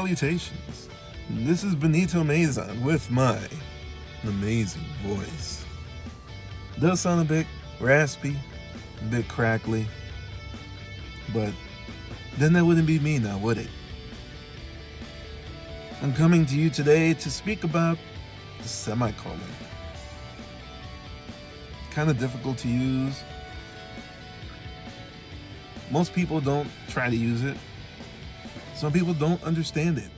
Salutations. This is Benito Mazon with my amazing voice. Does sound a bit raspy, a bit crackly, but then that wouldn't be me now, would it? I'm coming to you today to speak about the semicolon. Kind of difficult to use. Most people don't try to use it. Some people don't understand it.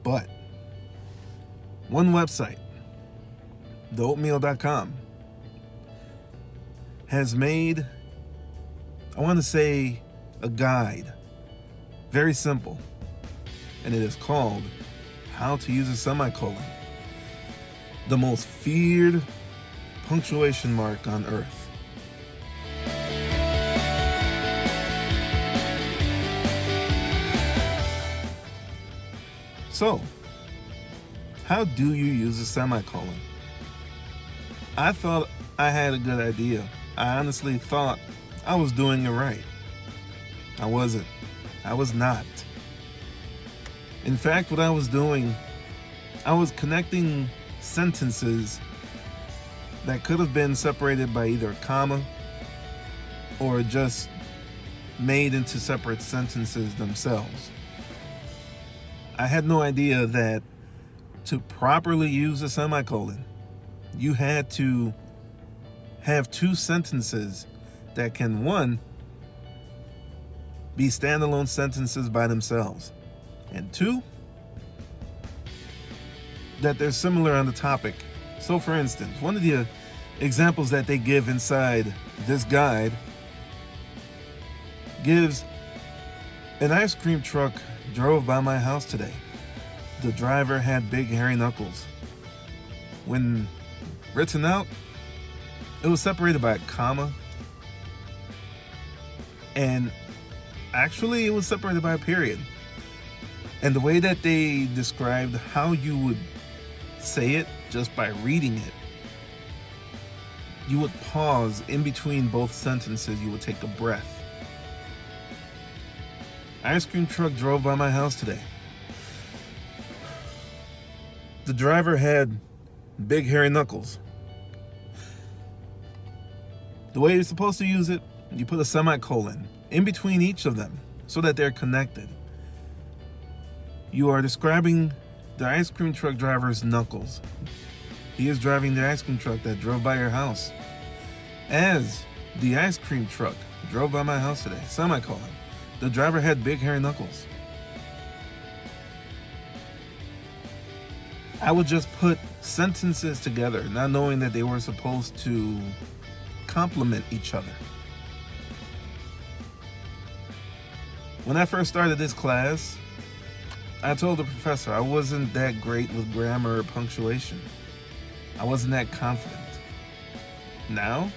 But one website, theoatmeal.com, has made, I want to say, a guide. Very simple. And it is called How to Use a Semicolon. The most feared punctuation mark on earth. So, how do you use a semicolon? I thought I had a good idea. I honestly thought I was doing it right. I wasn't. I was not. In fact, what I was doing, I was connecting sentences that could have been separated by either a comma or just made into separate sentences themselves. I had no idea that to properly use a semicolon, you had to have two sentences that can, one, be standalone sentences by themselves, and two, that they're similar on the topic. So for instance, one of the examples that they give inside this guide gives: an ice cream truck drove by my house today. The driver had big hairy knuckles. When written out, it was separated by a comma, and actually it was separated by a period. And the way that they described how you would say it just by reading it, you would pause in between both sentences, you would take a breath. Ice cream truck drove by my house today. The driver had big hairy knuckles. The way you're supposed to use it, you put a semicolon in between each of them so that they're connected. You are describing the ice cream truck driver's knuckles. He is driving the ice cream truck that drove by your house. As the ice cream truck drove by my house today, semicolon. The driver had big hairy knuckles. I would just put sentences together, not knowing that they were supposed to complement each other. When I first started this class, I told the professor I wasn't that great with grammar or punctuation. I wasn't that confident. Now,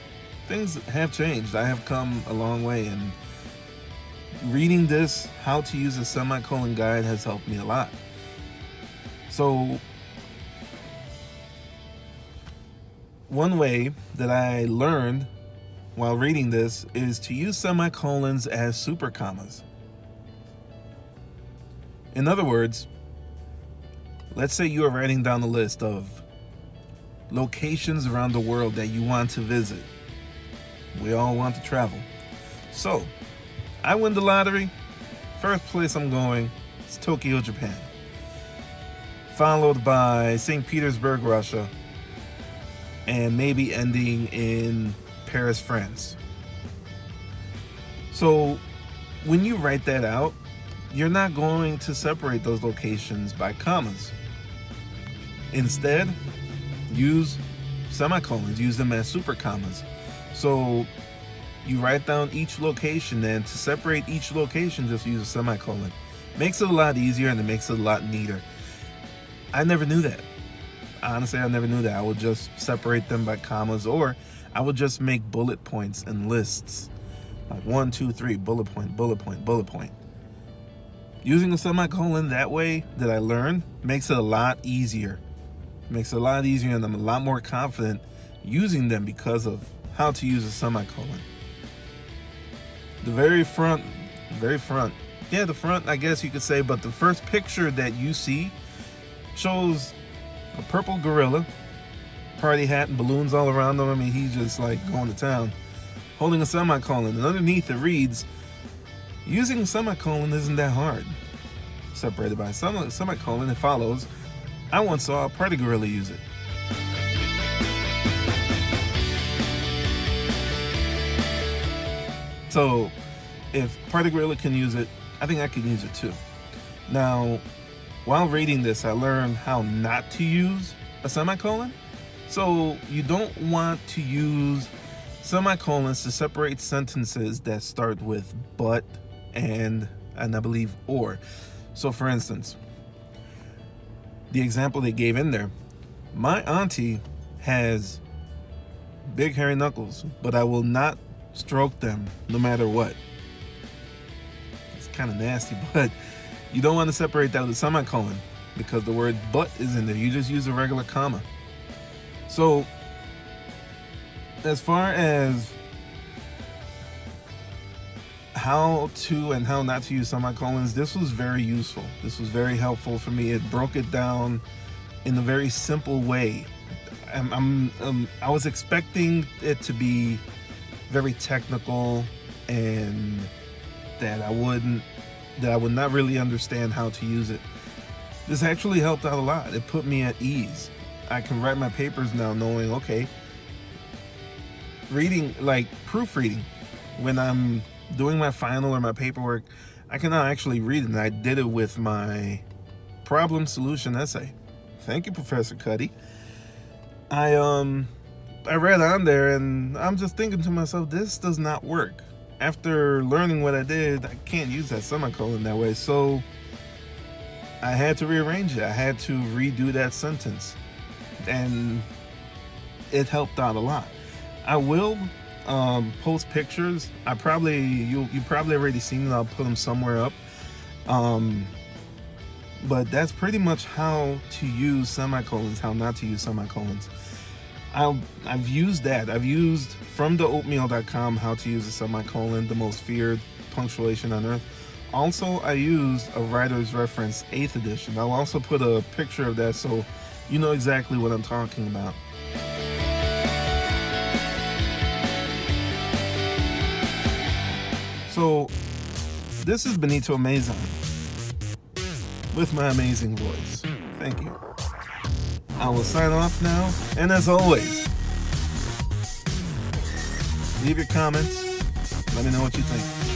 things have changed. I have come a long way, and reading this How to Use a Semicolon guide has helped me a lot. So, one way that I learned while reading this is to use semicolons as super commas. In other words, let's say you are writing down a list of locations around the world that you want to visit. We all want to travel. So, I win the lottery. First place I'm going is Tokyo, Japan. Followed by St. Petersburg, Russia. And maybe ending in Paris, France. So, when you write that out, you're not going to separate those locations by commas. Instead, use semicolons, use them as super commas. So you write down each location, and to separate each location, just use a semicolon. Makes it a lot easier, and it makes it a lot neater. I never knew that. Honestly, I never knew that. I would just separate them by commas, or I would just make bullet points and lists. Like 1, 2, 3, bullet point, bullet point, bullet point. Using a semicolon that way that I learned makes it a lot easier. Makes it a lot easier, and I'm a lot more confident using them because of how to use a semicolon. The very front Yeah, the front, I guess you could say, but the first picture that you see shows a purple gorilla, party hat and balloons all around him. I mean, he's just like going to town, holding a semicolon. And underneath it reads, using a semicolon isn't that hard. Separated by a semicolon, it follows, I once saw a party gorilla use it. So, if Party Gorilla can use it, I think I can use it too. Now, while reading this, I learned how not to use a semicolon. So, you don't want to use semicolons to separate sentences that start with but, and I believe or. So, for instance, the example they gave in there, my auntie has big hairy knuckles, but I will not stroke them no matter what. It's kind of nasty, but you don't want to separate that with a semicolon because the word but is in there. You just use a regular comma. So as far as how to and how not to use semicolons, this was very useful. This was very helpful for me. It broke it down in a very simple way. I was expecting it to be very technical and that I would not really understand how to use it. This actually helped out a lot. It put me at ease. I can write my papers now knowing, okay, reading, like proofreading, when I'm doing my final or my paperwork, I can now actually read it. And I did it with my problem solution essay. Thank you, Professor Cuddy. I read on there and I'm just thinking to myself, this does not work. After learning what I did, I can't use that semicolon that way. So I had to rearrange it. I had to redo that sentence. And it helped out a lot. I will post pictures. You probably already seen it. I'll put them somewhere up. But that's pretty much how to use semicolons, how not to use semicolons. I've used that. I've used from theoatmeal.com how to use a semicolon, the most feared punctuation on earth. Also, I used a writer's reference 8th edition. I'll also put a picture of that so you know exactly what I'm talking about. So, this is Benito Amazon with my amazing voice. Thank you. I will sign off now, and as always, leave your comments. Let me know what you think.